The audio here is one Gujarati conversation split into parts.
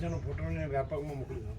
બગીચાનો ફોટો ને વ્યાપકમાં મોકલી દઉં.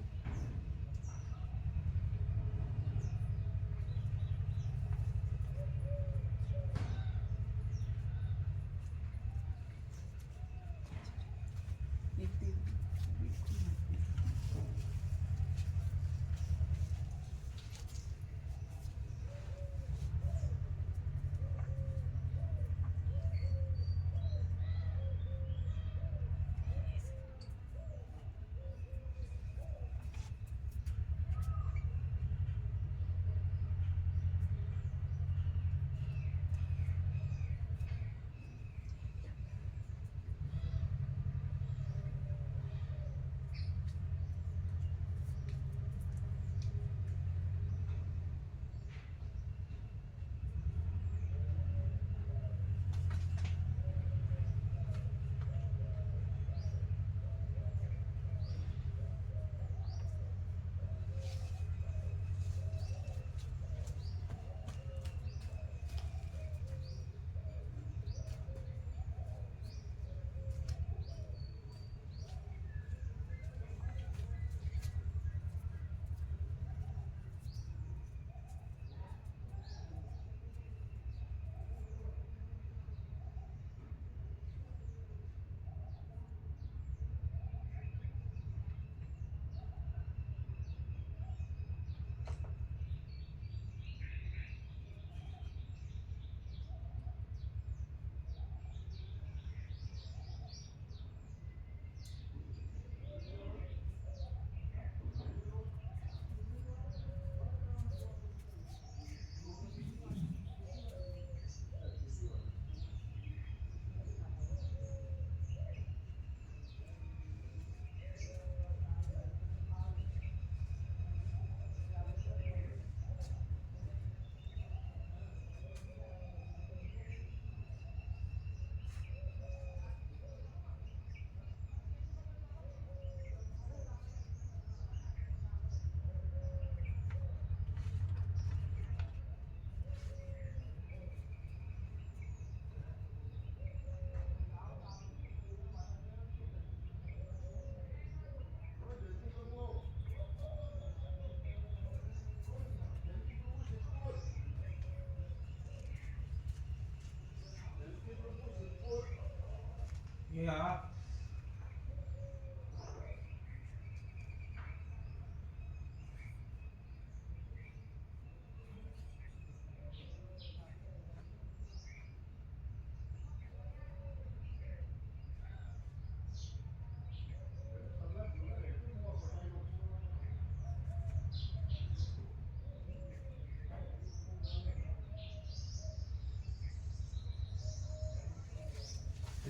Yeah.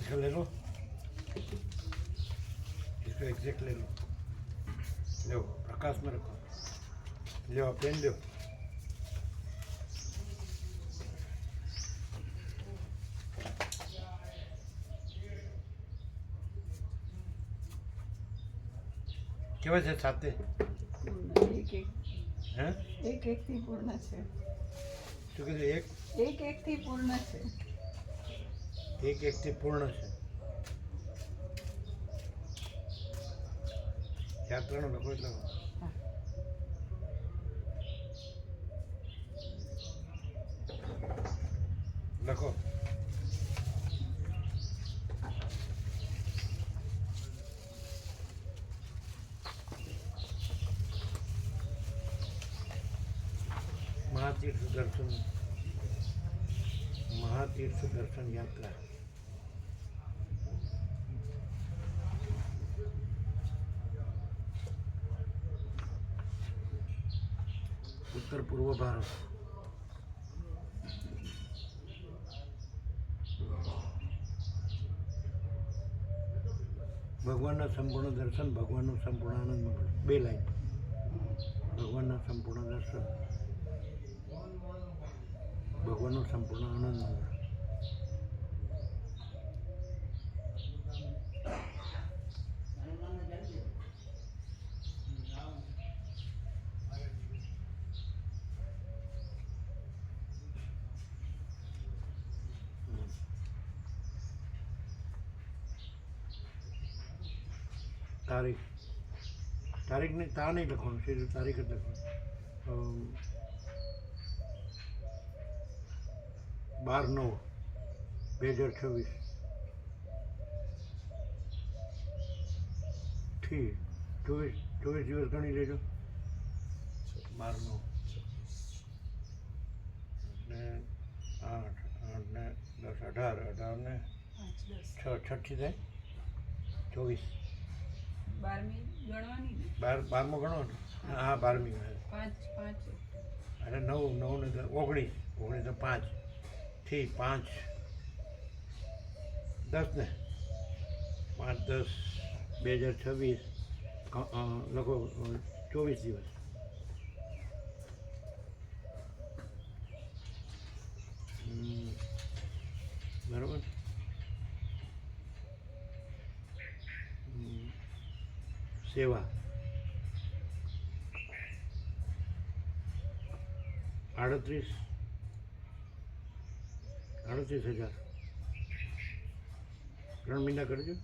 इसका ले लो, इसका एग्जैक्ट ले लो, लो प्रकाश में रखो, लो पेन लो. કેવા છે સાથે એક એક થી પૂર્ણ છે. શું કીધું? એક થી પૂર્ણ છે. એક થી પૂર્ણ છે. યાત્રાનો લખો એટલે લખો. महातीर्थ दर्शन यात्रा. उत्तर पूर्व भारत. ભગવાનના સંપૂર્ણ દર્શન, ભગવાનનું સંપૂર્ણ આનંદ મંગળ. 2 લાઈન. ભગવાનના સંપૂર્ણ દર્શન, ભગવાનનું સંપૂર્ણ આનંદ મંગળ. તારીખ તારીખ નહીં, તા નહીં લખવાનું, સીધું તારીખ જ લખવાનું. 12/9/2026 થી 24 દિવસ ગણી લેજો. 12/9 ને 8 ને 10 18 ને 6 થાય 24. 12મી ગણવાની ને 12મો ગણો ને? હા 12મી. 5 અરે 9 ને 19 તો 5 થી 5 10 ને 5/10/2026 લખો 24 દિવસ. બરાબર. સેવા 38,000 3 મહિના કરજો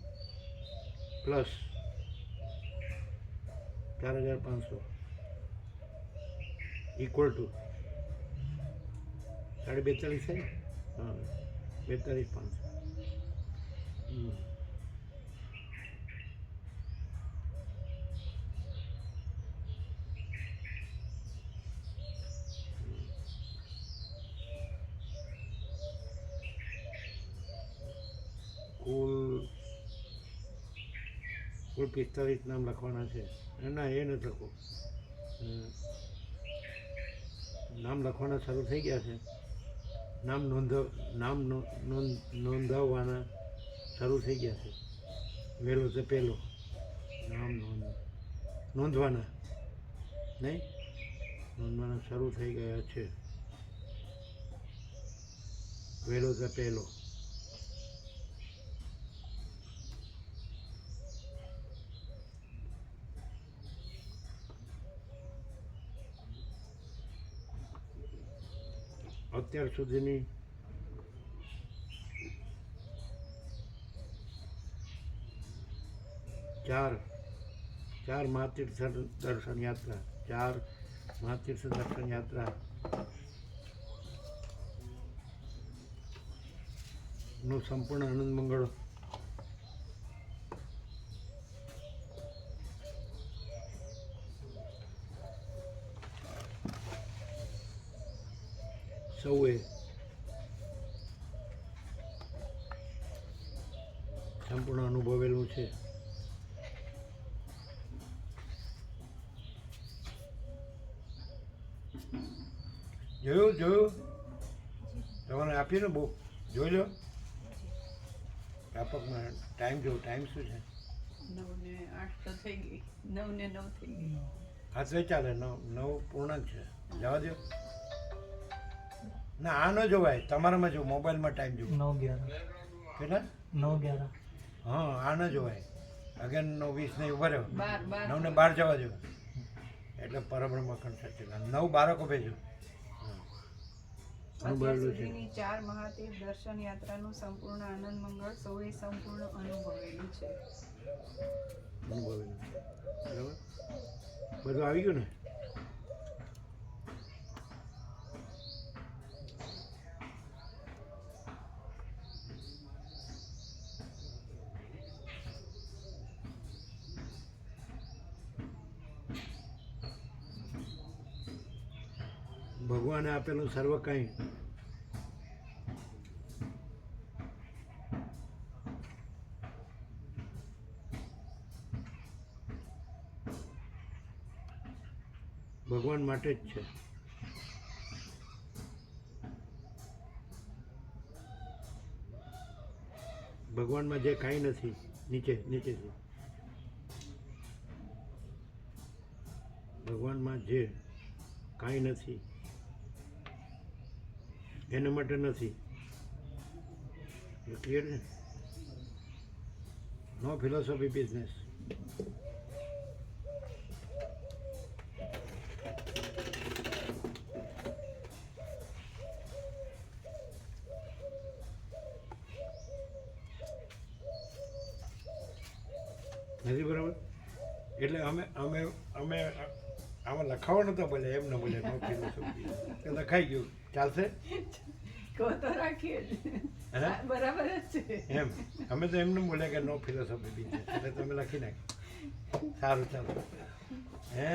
પ્લસ 4,500 ઇક્વલ ટુ 42.5 થાય ને? હા 42,500. કુલ 45 નામ લખવાના છે. ના એ નથી લખવું. નામ લખવાના શરૂ થઈ ગયા છે. નામ નોંધાવવાના શરૂ થઈ ગયા છે. વહેલો તો પહેલો નામ નોંધવાના નહીં, નોંધવાના શરૂ થઈ ગયા છે. વહેલો તો પહેલો. અત્યાર સુધીની ચાર મહાતીર્થ દર્શન યાત્રા, 4 મહાતીર્થ દર્શન યાત્રા નું સંપૂર્ણ આનંદ મંગળ સૌએ સંપૂર્ણ અનુભવેલું છે. જોયું તમારે આપી ને બહુ જોઈ લો. વ્યાપકમાં ટાઈમ શું છે? 9 ને 8 તો થઈ ગઈ, 9 ને 9 થઈ ગઈ. હા તો ચાલે, 9 પૂર્ણ જ છે, જવા દો. ના આ ન જોવાય, તમારામાં જો મોબાઈલમાં ટાઈમ જોવો. 9:11 કેટલા? 9:11. હા આ ન જોવાય. 11:20 ને ઉભા રહ્યો, 12 9 ને 12 જવા દો. એટલે પરબ્રહ્મ કંઠ 9-12 ભેજો. અત્યાર સુધીની 4 મહાતીર્થ દર્શન યાત્રાનું સંપૂર્ણ આનંદ મંગળ સૌએ સંપૂર્ણ અનુભવેલું છે. અનુભવેલું બરાબર. બધું આવી ગયું ને? ભગવાને આપેલું સર્વ કંઈ ભગવાન માટે જ છે. ભગવાનમાં જે કાંઈ નથી નીચેથી ભગવાનમાં જે કાંઈ નથી એના માટે નથી. ક્લિયર છે? નો ફિલોસોફી બિઝનેસ. નથી બરાબર? એટલે અમે અમે અમે આમાં લખાવા નહોતા બોલ્યા, એમ ન બોલ્યા નો ફિલોસોફી, તો લખાઈ ગયું, ચાલશે? કહો તો રાખીએ જ. હે? બરાબર જ છે. એમ અમે તો એમને બોલ્યા કે નો ફિલોસોફી બિઝનેસ, એટલે તમે લખી નાખ્યું. સારું, ચાલો. હે,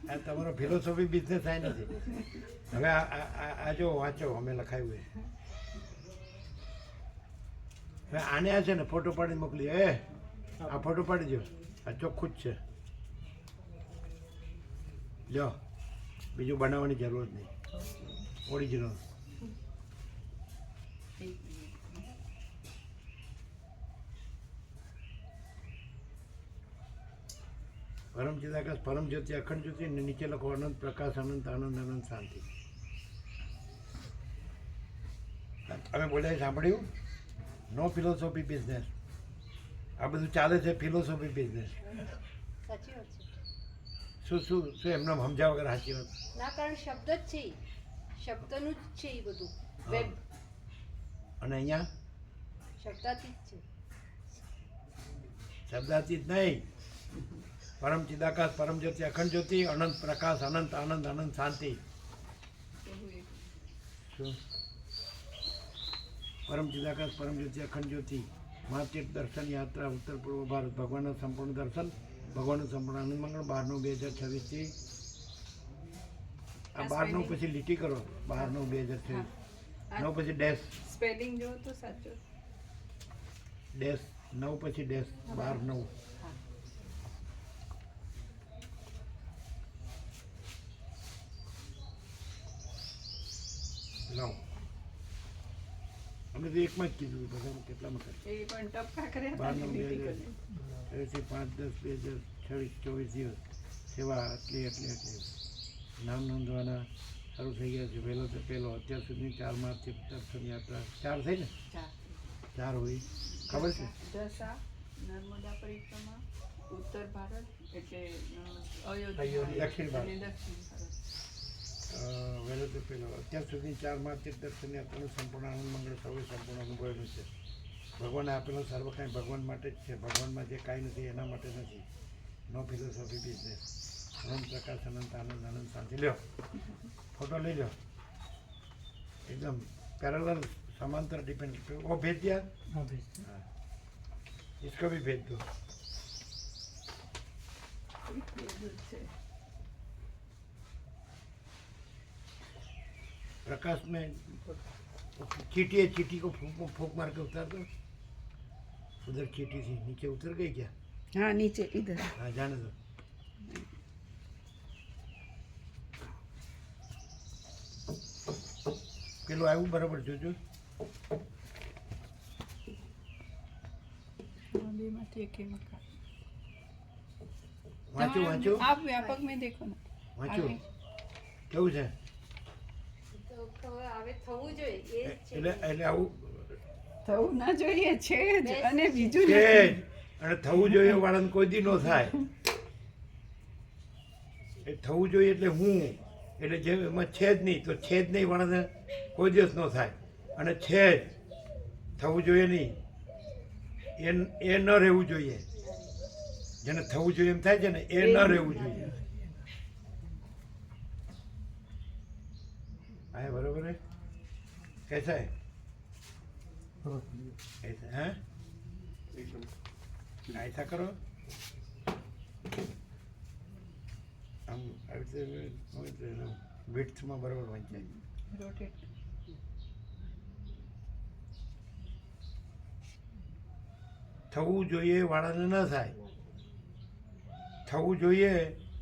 આ તમારો ફિલોસોફી બિઝનેસ આ નથી. હવે આ જો વાંચો, અમે લખાયું છે. હવે આને આ છે ને ફોટો પાડી મોકલી. આ ફોટો પાડી દો, આ ચોખ્ખું જ છે. લ્યો, બીજું બનાવવાની જરૂર જ નહીં, ઓરિજિનલ. પરમ ચિદાકાશ પરમ જ્યોતિ અખંડ જ્યોતિ, અને નીચે લખો અનંત પ્રકાશ અનંત આનંદ અનંત શાંતિ. અમે બોલ્યા સાંભળ્યું? નો ફિલોસોફી બિઝનેસ. આ બધું ચાલે છે ફિલોસોફી બિઝનેસ. સાચી વાત છે. શું શું શું એમને સમજાવ વગર સાચી વાત? ના, કારણ શબ્દ જ છે, શબ્દનું જ છે એ બધું. વેબ અને અહીંયા શબ્દાતીત છે. શબ્દાતીત નહીં, પરમ ચિદાકાશ પરમ જ્યોતિ અખંડ જ્યોતિ અનંત પ્રકાશ અનંત આનંદ અનંત શાંતિ. શું? પરમ ચિદાકાશ પરમ જ્યોતિ અખંડ જ્યોતિ મહાતીર્થ દર્શન યાત્રા ઉત્તર પૂર્વ ભારત, ભગવાનનું સંપૂર્ણ દર્શન, ભગવાનનું સંપૂર્ણ આનંદ મંગળ. 12/9/2026 આ 12 પછી લીટી કરો, 12/9/2026 9 પછી ડેશ, સ્પેલિંગ જો તો સાચો. ડેશ 9 પછી ડેશ 12/9. લાવ, અમે તો એકમાં જ કીધું, બધા કેટલામાં કરે? એ પણ ટપકા કર્યા હતા ને, લીટી કરી. 5/10/2026 દિવસ સેવા આટલી નામ નોંધવાના શરૂ થઈ ગયા છે. પહેલો તો પહેલો અત્યાર સુધી 4 માર્ચથી દર્શન યાત્રા 4 થઈ ને, 4 હોય ખબર છે. દશા નર્મદા પરિક્રમા, ઉત્તર ભારત એટલે અયોધ્યા, દક્ષિણ ભારત. અને દક્ષિણ ભારત. વહેલો તો પહેલો અત્યાર સુધી 4 માર્ચથી દર્શન યાત્રાનું સંપૂર્ણ આનંદ મંગળ સૌએ સંપૂર્ણ અનુભવેલું છે. ભગવાને આપેલો સર્વ કાંઈ ભગવાન માટે જ છે. ભગવાનમાં જે કાંઈ નથી એના માટે નથી. નો ફિલોસોફી બિઝનેસ. અનંત પ્રકાશ અનંત આનંદ અનંત શાંતિ. લ્યો, फोटो ले लो, एकदम पैरेलल समांतर डिपेंड. वो भेज दिया? हाँ भेज दिया. हाँ, इसको भी भेज दो. प्रकाश में चीटी है, चीटी को फूंक मार के उतार दो. उधर चीटी थी, नीचे उतर गई क्या? हाँ नीचे इधर. हाँ जाने दो. પેલું આવ્યું બરાબર જોજો. વાંચો વાંચો, आप व्यापक में देखो ना. વાંચો કેવું છે. તો હવે થવું જોઈએ એ જ છે. એટલે એટલે આવું થવું ના જોઈએ છે જ, અને બીજું છે જ. અને થવું જોઈએ વાળાને કોઈ દી ન થાય. એ થવું જોઈએ એટલે હું, એટલે જે એમાં છે જ નહીં તો છે જ નહીં વાળાને કોઈ દિવસ ન થાય. અને છે જ થવું જોઈએ નહીં, એ ન રહેવું જોઈએ. જેને થવું જોઈએ એમ થાય છે ને, એ ન રહેવું જોઈએ. હા બરોબર है. कैसा है? ऐसा है, ऐसा करो. આમ આવી રીતે વિડ્થમાં બરાબર વાંચાય. રોટેટ. થવું જોઈએ વાળાને ન થાય. થવું જોઈએ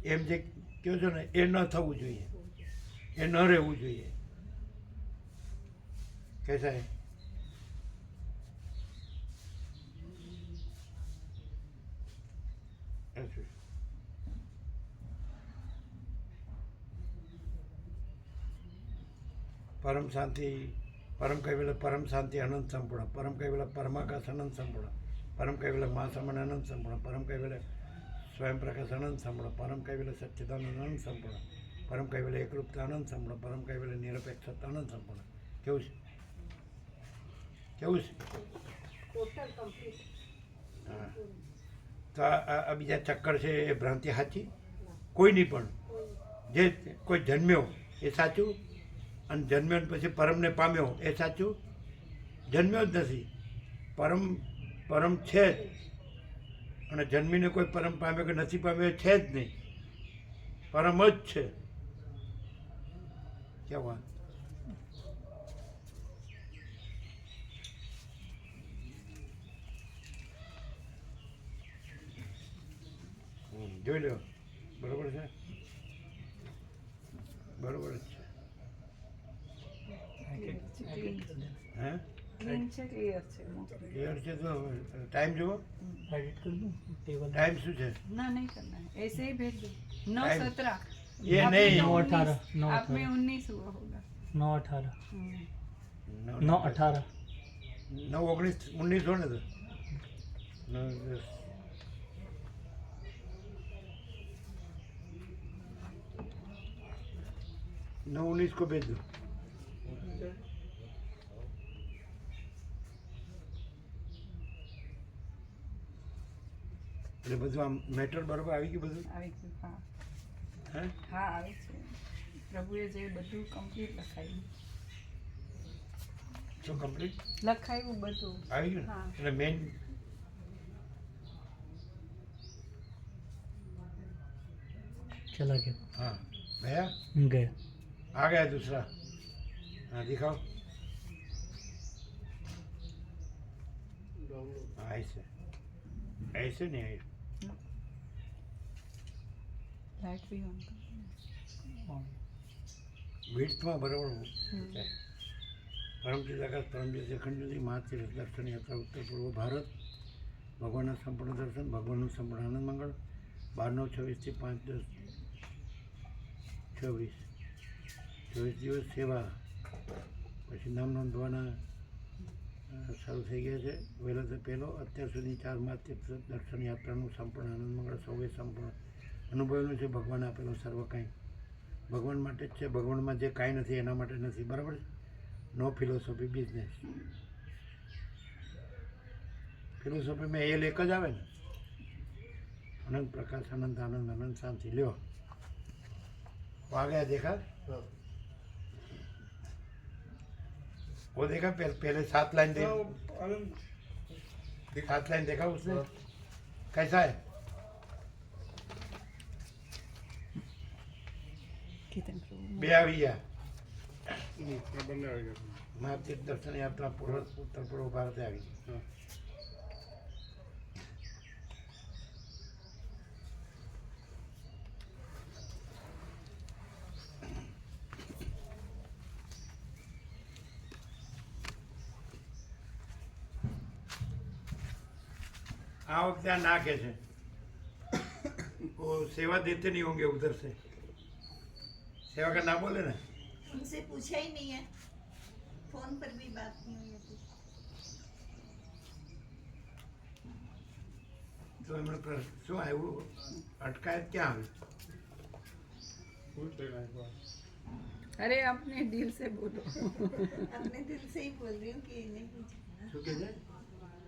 એમ જે કહો છો ને, એ ન થવું જોઈએ, એ ન રહેવું જોઈએ. कैसा है? ऐसे परम शांति, परम कैवल्य परम शांति अनंत संपूर्ण, परम कैवल्य परमाकाश अनंत संपूर्ण, परम कैवल्य महासमन अनंत संपूर्ण, परम कैवल्य स्वयं प्रकाश अनंत संपूर्ण, परम कैवल्य सच्चिदानंद अनंत संपूर्ण, परम कैवल्य एकरूपता अनंत संपूर्ण, परम कैवल्य निरपेक्षता अनंत संपूर्ण. કેવું છે? કેવું છે? Total complete. હા તો આ બીજા ચક્કર છે એ ભ્રાંતિ સાચી? કોઈની પણ જે કોઈ જન્મ્યો એ સાચું, અને જન્મ્યો ને પછી પરમને પામ્યો એ સાચું? જન્મ્યો જ નથી, પરમ છે જ, અને જન્મીને કોઈ પરમ પામ્યો કે નથી પામ્યો એ છે જ નહીં, પરમ જ છે. ક્યાં વાત? જોઈ લો, બરોબર છે, બરોબર જ છે. હે ક્લીન છે, ક્લિયર છે, મોકલી. ક્લિયર છે? તો ટાઈમ જુઓ, एडिट कर दूं टेबल ટાઈમ શું છે? ना नहीं करना है, ऐसे ही भेज दो. 9:17. ये आप नहीं. में 9:18, 19, आप में 19 हुआ होगा. 9:18 हम्म. 9:18 9:19 हो ने तो 9:10 9:19 को भेज दो. એટલે બધું આમ મેટર બરોબર આવી ગયું બધું? આવી ગયું. હા હે હા આવે છે. પ્રભુએ જે બધું કમ્પ્લીટ લખાયું શું કમ્પ્લીટ બધું આવી ગયું ને? હા. એટલે મેઇન चला गया हाँ भैया गया आ गया दूसरा. हाँ दिखाओ. हाँ ऐसे ऐसे नहीं है. લાઈટ બી ઓન વિડ્થમાં બરાબર હમ. છે. પરમતીર્થ આકાશ પરમતીર્થ અખંડ જ્યોતિ મહાતીર્થ દર્શન યાત્રા ઉત્તર પૂર્વ ભારત. ભગવાનના સંપૂર્ણ દર્શન, ભગવાનનું સંપૂર્ણ આનંદ મંગળ. 12/9/26 થી 5/10/26 24 દિવસ સેવા. પછી નામ નોંધવાના શરૂ થઈ ગયા છે. વહેલો પહેલો અત્યાર સુધી 4 મહાતીર્થ દર્શન યાત્રાનું સંપૂર્ણ આનંદ મંગળ સૌએ સંપૂર્ણ અનુભવેલું છે. ભગવાન આપેલું સર્વ કાંઈ ભગવાન માટે જ છે. ભગવાનમાં જે કાંઈ નથી એના માટે નથી. બરાબર છે? નો ફિલોસોફી બિઝનેસ. ફિલોસોફીમાં એ એક જ આવે ને, अनंत प्रकाश, अनंत आनंद, अनंत शांति. लो वो आ गया, देखा? वो देखा? पहले 7 लाइन देखा उसने. कैसा है? કીર્તન પ્રભુ બે આવી ગયા. મહાતીર્થ દર્શન યાત્રા પૂર્વ ઉત્તર પૂર્વ ભારતે આવી ગઈ. आ वक्त यहाँ ना कैसे वो सेवा देते नहीं होंगे उधर से. सेवा का ना बोले ना. उनसे पूछा ही नहीं है, फोन पर भी बात नहीं हुई अभी. તો એમણે શું આવ્યું? અટકાયત ક્યાં આવી? अरे अपने दिल से बोलो. अपने दिल से ही बोल रही हूँ कि नहीं पूछा. શું કહે છે?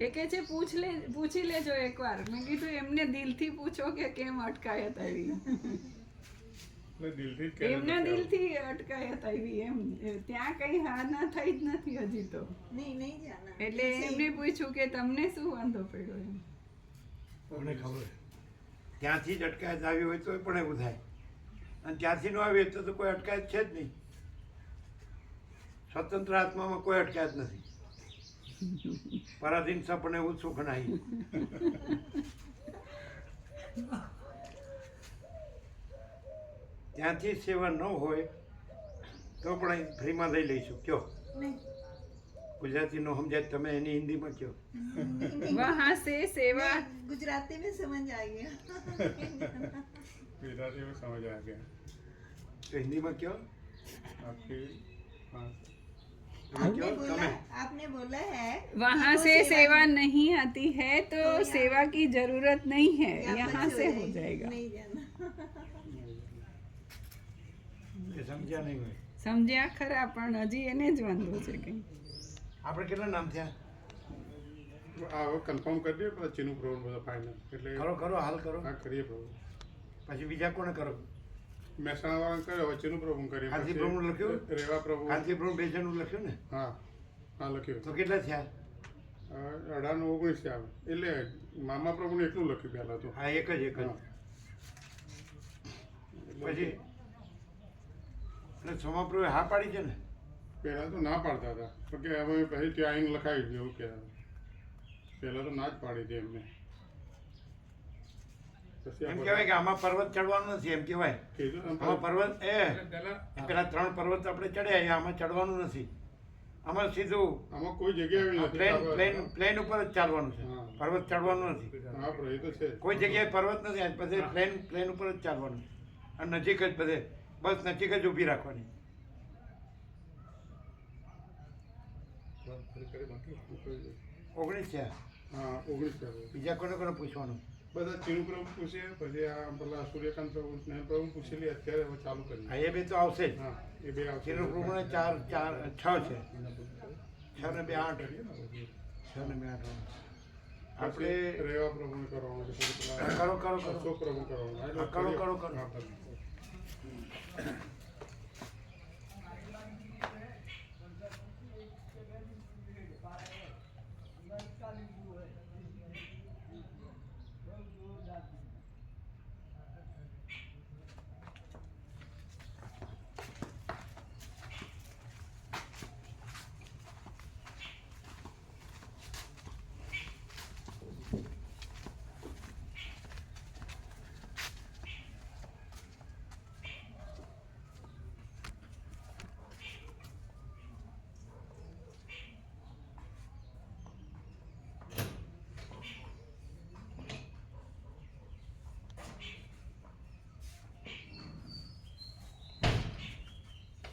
એ કહે છે પૂછી લેજો એકવાર. મેં કીધું એમને દિલથી પૂછો કે કેમ અટકાયત આવી. એમના દિલથી અટકાયત આવી એમ. ત્યાં કઈ હા ના થઈ જ નથી હજી તો. नहीं नहीं जाना. એટલે એમને પૂછ્યું કે તમને શું વાંધો પડ્યો એમ. મને ખબર છે. ત્યાંથી જ અટકાયત આવી હોય તો પણ એવું થાય, અને ત્યાંથી ન આવી હોય તો કોઈ અટકાયત છે જ નહીં. સ્વતંત્ર આત્મામાં કોઈ અટકાયત નથી. પરાધીન સપને એવું સુખ નહીં. ત્યાંથી સેવા ન હોય તો પણ અહીં ફ્રીમાં લઈ લઈશું. કયો नहीं ગુજરાતી નો સમજાય તમે એની હિન્દીમાં કયો. વહાં સે સેવા गुजराती में समझ आ गया. गुजराती में समझ आ गया તો હિન્દીમાં કયો. आपकी. हाँ તમે કયો તમે. आपने बोला है वहाँ कि से वो सेवा नहीं आती है तो यहाँ- सेवा की जरूरत नहीं है, यहाँ यहाँ पर से जो हो है, जाएगा. नहीं जाना. એ સમજ્યા નહીં હોય. સમજ્યા ખરા પણ હજી એને જ વાંધો છે કઈ. આપણે કેટલા નામ થયા? આ હવે કન્ફર્મ કરી દઈએ પેલા ચીનું પ્રભુ બધા ફાઇનલ એટલે કરો કરો હાલ કરો હા કરીએ પ્રભુ પછી બીજા કોને કરો મહેસાણા વાળાને કર્યો હવે ચીનું પ્રભુ કરીએ કાંતિ પછી પ્રભુનું લખ્યું? રેવા પ્રભુ કાંતિ પ્રભુ બે જણનું લખ્યું ને હા હા લખ્યું તો કેટલા થયા 18 ને 19 આવે એટલે મામા પ્રભુને એટલું લખ્યું પહેલાં તો હા એક જ હા. પછી એટલે સોમાપ્રભુએ હા પાડી છે ને પહેલાં તો ના પાડતા હતા તો કે હવે પછી ત્યાં આવીને લખાવી દઉં કે પહેલાં તો ના જ પાડી હતી એમને પછી એમ કહેવાય કે આમાં પર્વત ચડવાનું નથી એમ કહેવાય કીધું ને આમાં પર્વત પહેલાં પેલા 3 પર્વત આપણે ચડ્યા એ આમાં ચડવાનું નથી આમાં સીધું આમાં કોઈ જગ્યા એવી નથી પ્લેન પ્લેન પ્લેન ઉપર જ ચાલવાનું છે હા. પર્વત ચડવાનું નથી હા પણ એ તો છે કોઈ જગ્યાએ પર્વત નથી આજ બધે પ્લેન પ્લેન ઉપર જ ચાલવાનું છે અને નજીક જ બધે બસ નજીક જ ઊભી રાખવાની 19 છે હા 19 પ્રભુ બીજા કોને કોને પૂછવાનું બધા ચીનું પ્રભુ પૂછીએ પછી આ પેલા સૂર્યકાંત પ્રભુ સ્નેહ પ્રભુ પૂછેલી અત્યારે હવે ચાલુ કરીએ હા એ બે તો આવશે જ હા એ બે આવશે ચીનો પ્રભુને 4 6 છે 6 ને 2 8 6 ને 2 8 આપણે આપણે રેવા પ્રભુને કરવાનું છે પછી પેલા કરો કરો કરો અશોક પ્રભુ કરવાનું હા, કરો, કરો, કરો. હા, બસ.